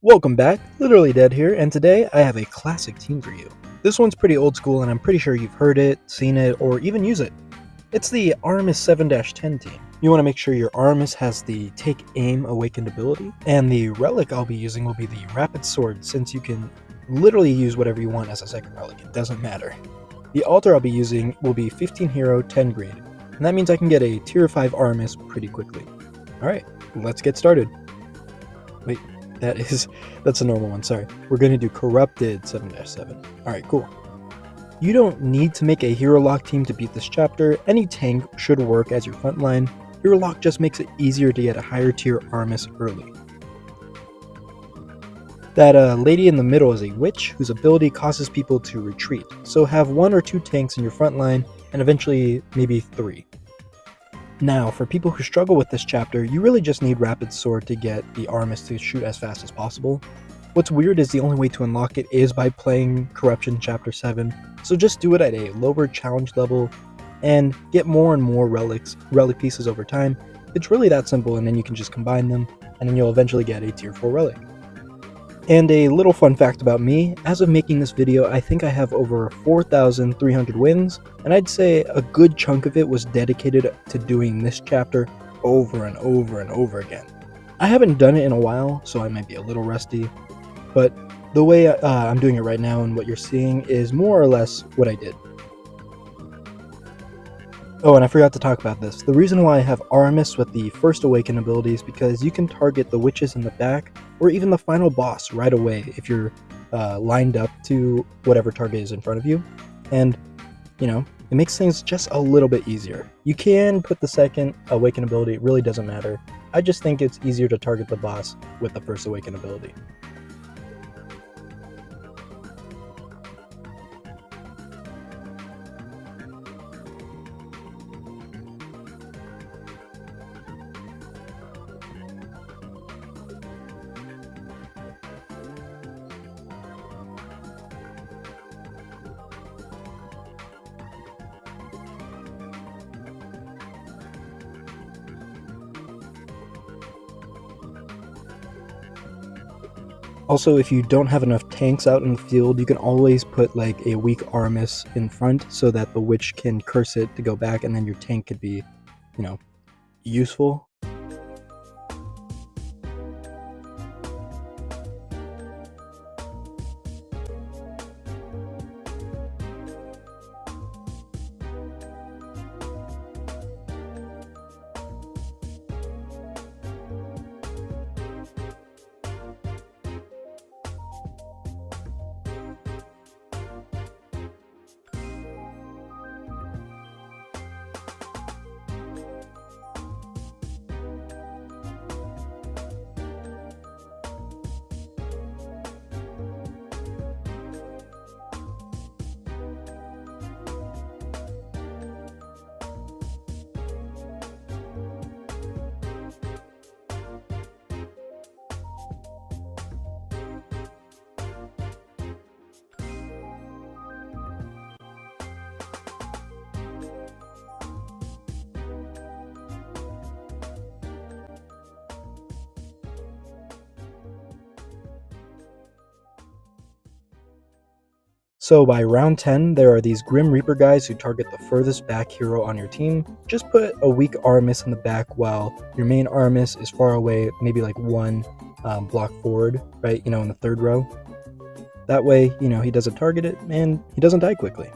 Welcome back, Literally Dead here, and today I have a classic team for you. This one's pretty old school and I'm pretty sure you've heard it, seen it, or even use it. It's the Aramis 7-10 team. You want to make sure your Aramis has the Take Aim Awakened ability, and the relic I'll be using will be the Rapid Sword, since you can literally use whatever you want as a second relic, it doesn't matter. The altar I'll be using will be 15 hero, 10 grade, and that means I can get a tier 5 Aramis pretty quickly. Alright, let's get started. Wait. That's a normal one, sorry. We're going to do Corrupted 7-7. Alright, cool. You don't need to make a Hero Lock team to beat this chapter. Any tank should work as your front line. Hero Lock just makes it easier to get a higher tier Aramis early. That lady in the middle is a witch whose ability causes people to retreat, so have 1 or 2 tanks in your front line, and eventually maybe 3. Now, for people who struggle with this chapter, you really just need Rapid Sword to get the Aramis to shoot as fast as possible. What's weird is the only way to unlock it is by playing Corruption Chapter 7, so just do it at a lower challenge level and get more and more relic pieces over time. It's really that simple, and then you can just combine them, and then you'll eventually get a tier 4 relic. And a little fun fact about me, as of making this video, I think I have over 4,300 wins, and I'd say a good chunk of it was dedicated to doing this chapter over and over and over again. I haven't done it in a while, so I might be a little rusty, but the way I'm doing it right now and what you're seeing is more or less what I did. Oh, and I forgot to talk about this. The reason why I have Aramis with the first awaken ability is because you can target the witches in the back, or even the final boss right away if you're lined up to whatever target is in front of you. And, you know, it makes things just a little bit easier. You can put the second awaken ability, it really doesn't matter. I just think it's easier to target the boss with the first awaken ability. Also, if you don't have enough tanks out in the field, you can always put like a weak Aramis in front so that the witch can curse it to go back, and then your tank could be, you know, useful. So by round 10, there are these Grim Reaper guys who target the furthest back hero on your team. Just put a weak Aramis in the back while your main Aramis is far away, maybe like 1 block forward, right, you know, in the 3rd row. That way, you know, he doesn't target it and he doesn't die quickly.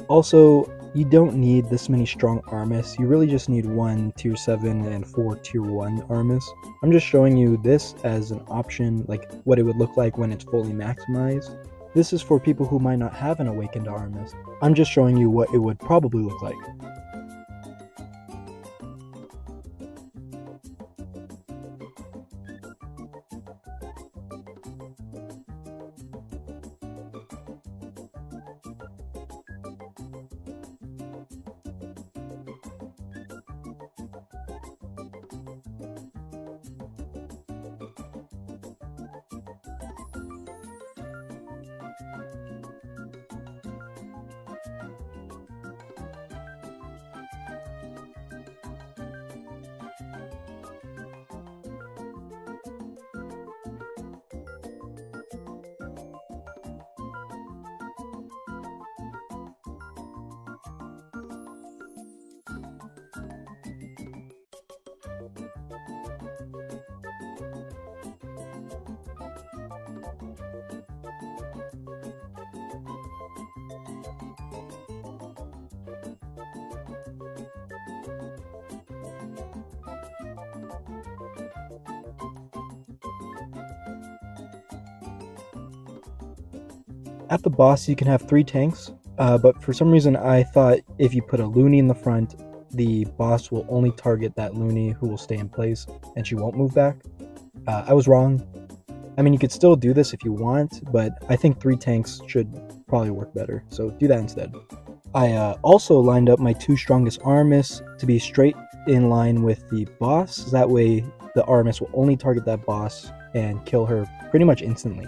Also, you don't need this many strong Aramis. You really just need 1 tier 7 and 4 tier 1 Aramis. I'm just showing you this as an option, like what it would look like when it's fully maximized. This is for people who might not have an awakened Aramis. I'm just showing you what it would probably look like. At the boss, you can have 3 tanks, but for some reason I thought if you put a loony in the front, the boss will only target that loony who will stay in place, and she won't move back. I was wrong. I mean, you could still do this if you want, but I think 3 tanks should probably work better, so do that instead. I also lined up my 2 strongest Aramis to be straight in line with the boss, that way the Aramis will only target that boss and kill her pretty much instantly.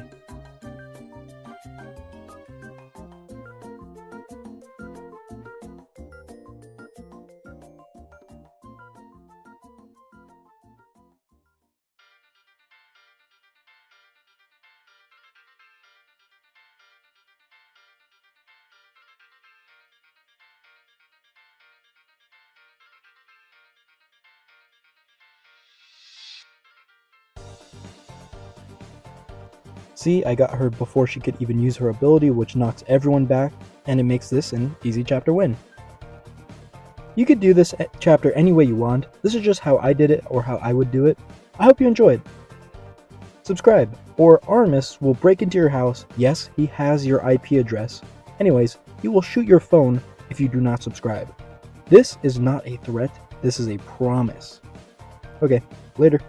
See, I got her before she could even use her ability, which knocks everyone back, and it makes this an easy chapter win. You could do this chapter any way you want. This is just how I did it, or how I would do it. I hope you enjoyed. Subscribe, or Aramis will break into your house. Yes, he has your IP address. Anyways, he will shoot your phone if you do not subscribe. This is not a threat, this is a promise. Okay, later.